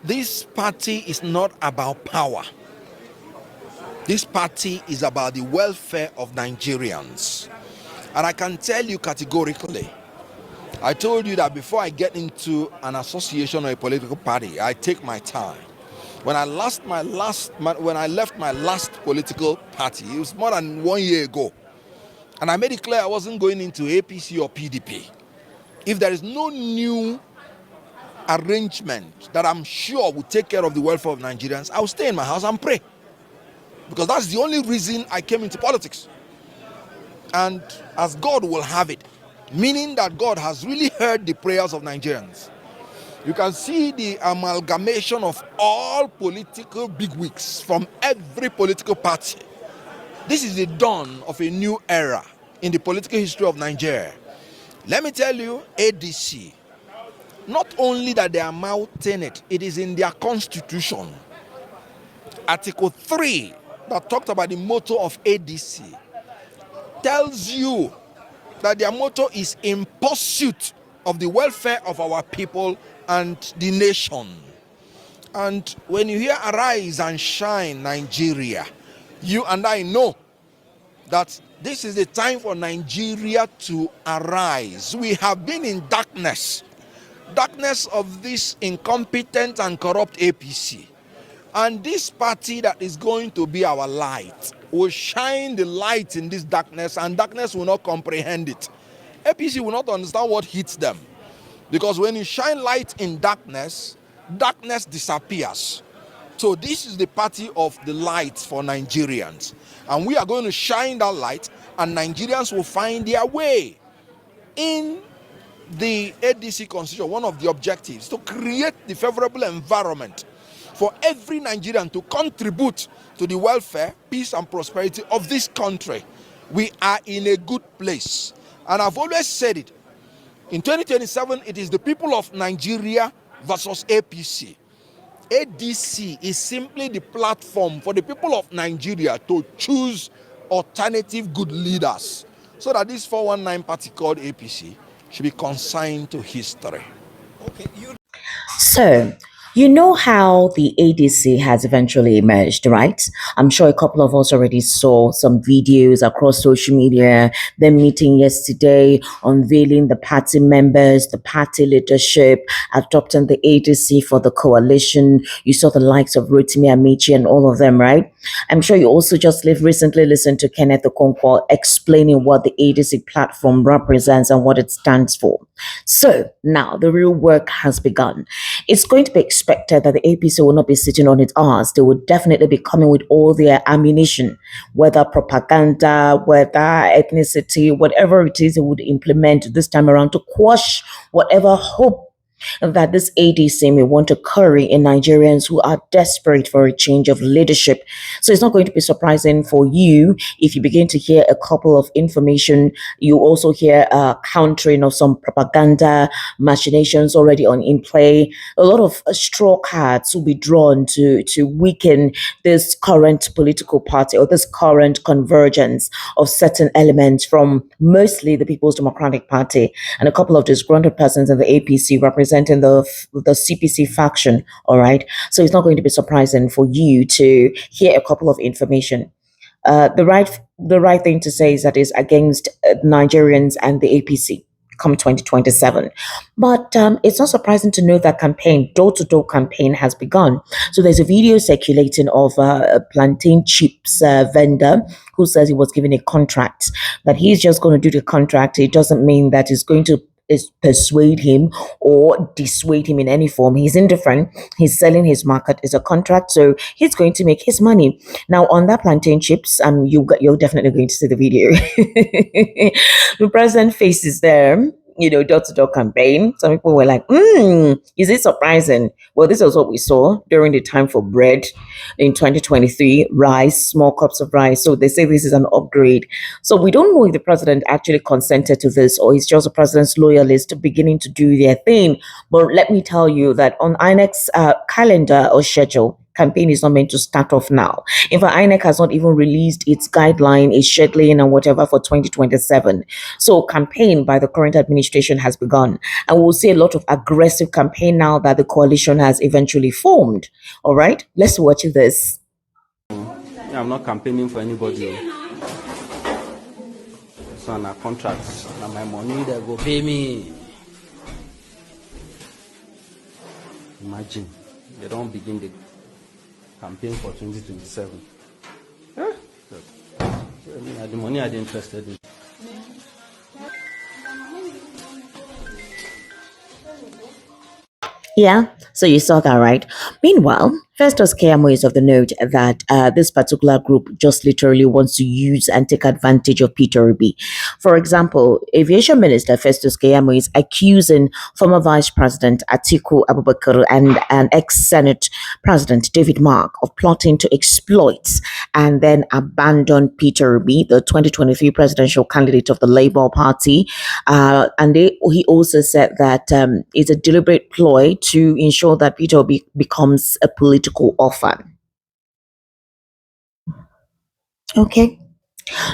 This party is not about power. This party is about the welfare of Nigerians. And I can tell you categorically, I told you that before I get into an association or a political party, I take my time. When I left my last political party, it was more than 1 year ago. And I made it clear I wasn't going into APC or PDP. If there is no new arrangement that I'm sure will take care of the welfare of Nigerians, I'll stay in my house and pray. Because that's the only reason I came into politics. And as God will have it, meaning that God has really heard the prayers of Nigerians. You can see the amalgamation of all political bigwigs from every political party. This is the dawn of a new era in the political history of Nigeria. Let me tell you, ADC, not only that they are mounting it, it is in their constitution. Article 3, that talked about the motto of ADC, tells you that their motto is in pursuit of the welfare of our people and the nation. And when you hear Arise and Shine Nigeria, you and I know that this is the time for Nigeria to arise. We have been in darkness of this incompetent and corrupt APC. And this party that is going to be our light will shine the light in this darkness, and darkness will not comprehend it. APC will not understand what hits them. Because when you shine light in darkness, darkness disappears. So this is the party of the light for Nigerians. And we are going to shine that light, and Nigerians will find their way. In the ADC constitution, one of the objectives to create the favorable environment for every Nigerian to contribute to the welfare, peace, and prosperity of this country. We are in a good place. And I've always said it. In 2027, it is the people of Nigeria versus APC. ADC is simply the platform for the people of Nigeria to choose alternative good leaders, so that this 419 party called APC should be consigned to history. So, you know how the ADC has eventually emerged, right? I'm sure a couple of us already saw some videos across social media, them meeting yesterday, unveiling the party members, the party leadership, adopting the ADC for the coalition. You saw the likes of Rotimi Amici and all of them, right? I'm sure you also just recently listened to Kenneth Okonkwo explaining what the ADC platform represents and what it stands for. So now the real work has begun. It's going to be expected that the APC will not be sitting on its arse. They will definitely be coming with all their ammunition, whether propaganda, whether ethnicity, whatever it is they would implement this time around to quash whatever hope that this ADC may want to curry in Nigerians who are desperate for a change of leadership. So it's not going to be surprising for you if you begin to hear a couple of information. You also hear countering of some propaganda machinations already in play. A lot of straw cards will be drawn to weaken this current political party or this current convergence of certain elements from mostly the People's Democratic Party and a couple of disgruntled persons in the APC representing the CPC faction. All right. So it's not going to be surprising for you to hear a couple of information. The right thing to say is that it's against Nigerians and the APC come 2027. But it's not surprising to know that campaign, door-to-door campaign has begun. So there's a video circulating of a plantain chips vendor who says he was given a contract, that he's just going to do the contract. It doesn't mean that he's going to persuade him or dissuade him in any form. He's indifferent. He's selling his market as a contract, so he's going to make his money. Now, on that plantain chips, you're definitely going to see the video. The president faces there, door-to-door campaign. Some people were like, is it surprising? Well, this is what we saw during the time for bread in 2023, rice, small cups of rice. So they say this is an upgrade. So we don't know if the president actually consented to this or it's just the president's loyalists beginning to do their thing. But let me tell you that on INEC's calendar or schedule, campaign is not meant to start off now. In fact, INEC has not even released its guideline, its scheduling and whatever for 2027. So campaign by the current administration has begun. And we'll see a lot of aggressive campaign now that the coalition has eventually formed. All right, let's watch this. I'm not campaigning for anybody. So on a contracts, now my money they go pay me. Imagine they don't begin the campaign for 2027. Huh? The money I'm interested in. Yeah, so you saw that, right? Meanwhile, Festus Keyamo is of the note that this particular group just literally wants to use and take advantage of Peterobi. For example, Aviation Minister Festus Keyamo is accusing former Vice President Atiku Abubakar and ex-Senate President David Mark of plotting to exploit and then abandon Peterobi, the 2023 presidential candidate of the Labour Party. He also said that it's a deliberate ploy to ensure that Peterobi becomes a political orphan. Okay.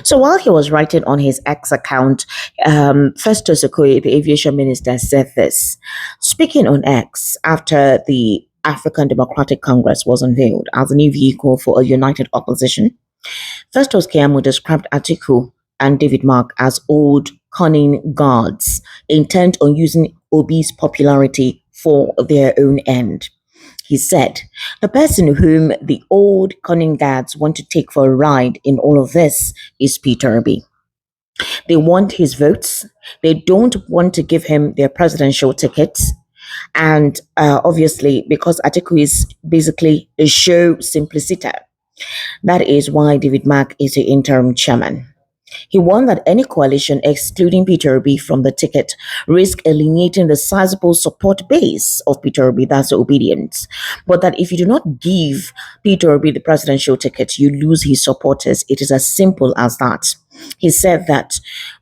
So while he was writing on his X account, Festus Okoye, the aviation minister, said this. Speaking on X after the African Democratic Congress was unveiled as a new vehicle for a united opposition, Festus Keyamo described Atiku and David Mark as old, cunning guards intent on using Obi's popularity for their own end. He said, the person whom the old cunning guards want to take for a ride in all of this is Peterobi. They want his votes. They don't want to give him their presidential tickets. And obviously, because Atiku is basically a show simpliciter, that is why David Mark is the interim chairman. He warned that any coalition excluding Peterobi from the ticket risk alienating the sizable support base of Peterobi, that's the Obedience. But that if you do not give Peterobi the presidential ticket, you lose his supporters. It is as simple as that. He said that,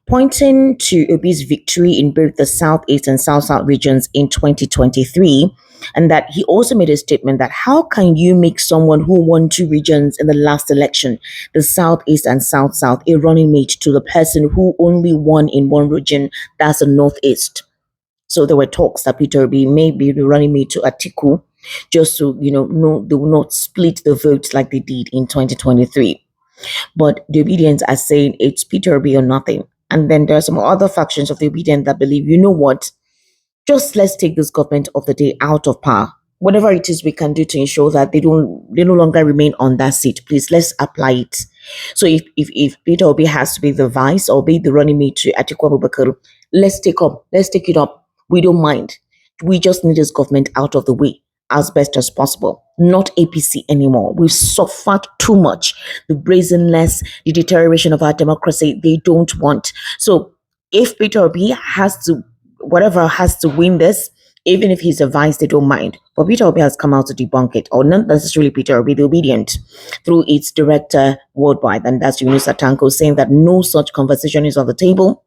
pointing to Obi's victory in both the Southeast and South-South regions in 2023, and that he also made a statement that how can you make someone who won two regions in the last election, the Southeast and South-South, a running mate to the person who only won in one region, that's the Northeast. So there were talks that Peterobi may be the running mate to Atiku, just to, no, they will not split the vote like they did in 2023. But the Obedients are saying it's Peterobi or nothing. And then there are some other factions of the Obedient that believe, you know what, just let's take this government of the day out of power. Whatever it is we can do to ensure that they no longer remain on that seat, please let's apply it. So if Peterobi has to be the vice or be the running mate to Atiku Abubakar, let's take it up. We don't mind. We just need this government out of the way as best as possible. Not APC anymore. We've suffered too much. The brazenness, the deterioration of our democracy, they don't want. So if Peterobi has to win this, even if he's a vice, they don't mind. But Peterobi has come out to debunk it, or not necessarily Peterobi, the Obedient, through its director worldwide, and that's Julius Abure, saying that no such conversation is on the table.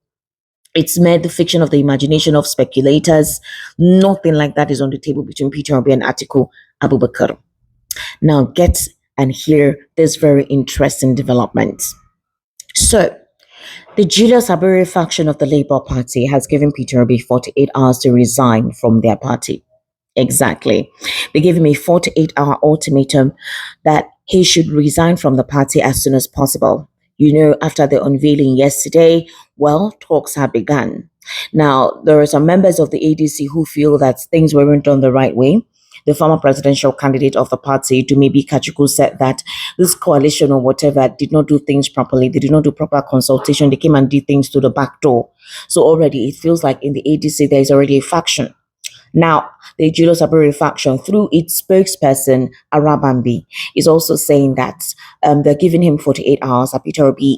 It's mere the fiction of the imagination of speculators. Nothing like that is on the table between Peterobi and Atiku Abubakar. Now get and hear this very interesting development. So, the Julius Abure faction of the Labour Party has given Peterobi 48 hours to resign from their party. Exactly. They gave him a 48-hour ultimatum that he should resign from the party as soon as possible. After the unveiling yesterday, talks have begun. Now, there are some members of the ADC who feel that things weren't done the right way. The former presidential candidate of the party, Dumebi Kachuku, said that this coalition or whatever did not do things properly. They did not do proper consultation. They came and did things through the back door. So already it feels like in the ADC there is already a faction. Now, the Julius Abure faction, through its spokesperson, Arabambi, is also saying that they're giving him 48 hours. Peterobi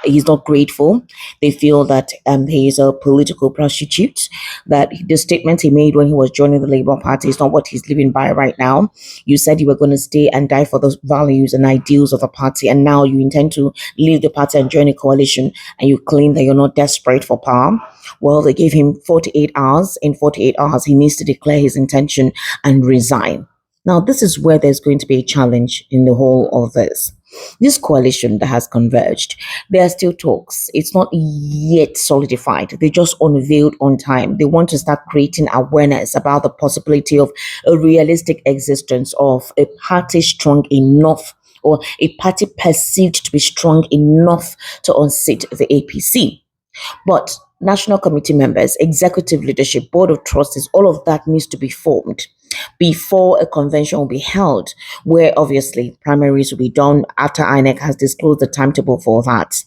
he's not grateful. They feel that he is a political prostitute, that the statement he made when he was joining the Labour Party is not what he's living by right now. You said you were going to stay and die for the values and ideals of the party, and now you intend to leave the party and join a coalition, and you claim that you're not desperate for power. Well, they gave him 48 hours. In 48 hours, he needs to declare his intention and resign. Now, this is where there's going to be a challenge in the whole of this. This coalition that has converged, there are still talks. It's not yet solidified. They just unveiled on time. They want to start creating awareness about the possibility of a realistic existence of a party strong enough, or a party perceived to be strong enough to unseat the APC. But national committee members, executive leadership, board of trustees, all of that needs to be formed before a convention will be held, where obviously primaries will be done after INEC has disclosed the timetable for that.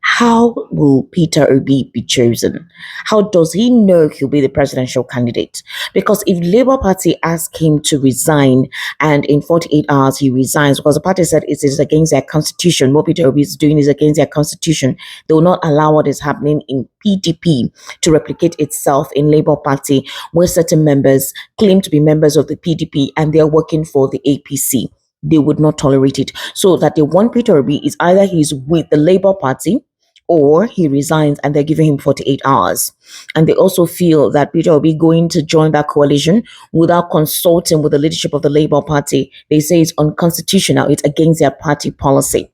How will Peter Obi be chosen? How does he know he'll be the presidential candidate? Because if Labour Party ask him to resign and in 48 hours he resigns, because the party said it is against their constitution, what Peter Obi is doing is against their constitution, they will not allow what is happening in PDP to replicate itself in Labour Party, where certain members claim to be members of the PDP and they are working for the APC. They would not tolerate it. So that they want Peter Obi is either he's with the Labour Party or he resigns and they're giving him 48 hours. And they also feel that Peter Obi going to join that coalition without consulting with the leadership of the Labour Party, they say it's unconstitutional, it's against their party policy.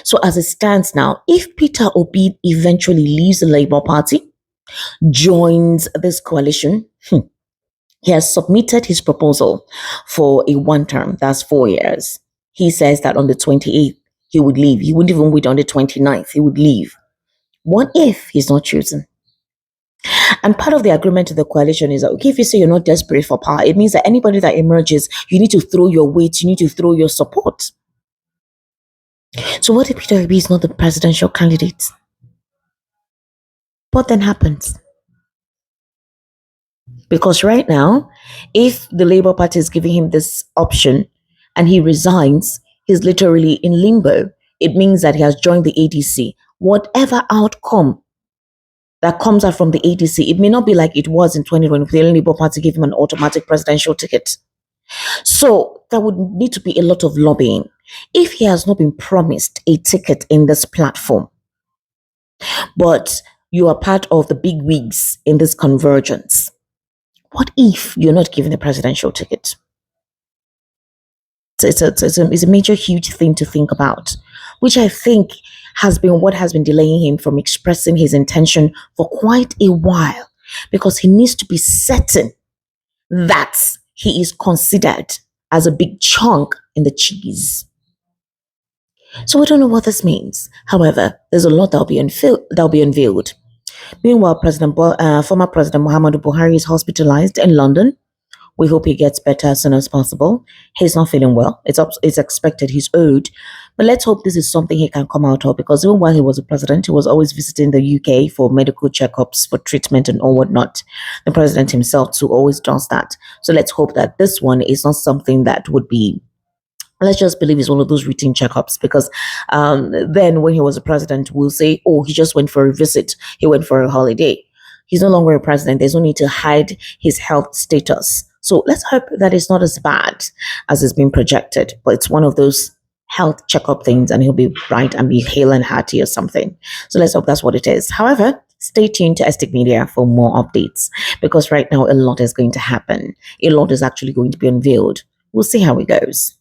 So as it stands now, if Peter Obi eventually leaves the Labour Party, joins this coalition, he has submitted his proposal for a one term, that's 4 years. He says that on the 28th, he would leave. He wouldn't even wait on the 29th, he would leave. What if he's not chosen? And part of the agreement to the coalition is that, okay, if you say you're not desperate for power, it means that anybody that emerges, you need to throw your weight, you need to throw your support. So what if Peter Obi is not the presidential candidate? What then happens? Because right now, if the Labour Party is giving him this option and he resigns, he's literally in limbo. It means that he has joined the ADC. Whatever outcome that comes out from the ADC, it may not be like it was in 2020. The Labour Party gave him an automatic presidential ticket. So there would need to be a lot of lobbying. If he has not been promised a ticket in this platform, but you are part of the big wigs in this convergence, what if you're not given a presidential ticket? It's a major, huge thing to think about, which I think has been what has been delaying him from expressing his intention for quite a while, because he needs to be certain that he is considered as a big chunk in the cheese. So we don't know what this means. However, there's a lot that'll be unveiled. Meanwhile, former President Muhammadu Buhari is hospitalized in London. We hope he gets better as soon as possible. He's not feeling well. It's expected he's old. But let's hope this is something he can come out of, because even while he was a president, he was always visiting the UK for medical checkups, for treatment and all whatnot. The president himself too always does that. So let's hope that this one is not something that would be, let's just believe it's one of those routine checkups, because then when he was a president, we'll say, oh, he just went for a visit. He went for a holiday. He's no longer a president. There's no need to hide his health status. So let's hope that it's not as bad as it's been projected, but it's one of those health checkup things and he'll be bright and be hale and hearty or something. So let's hope that's what it is. However, stay tuned to Estic Media for more updates, because right now a lot is going to happen. A lot is actually going to be unveiled. We'll see how it goes.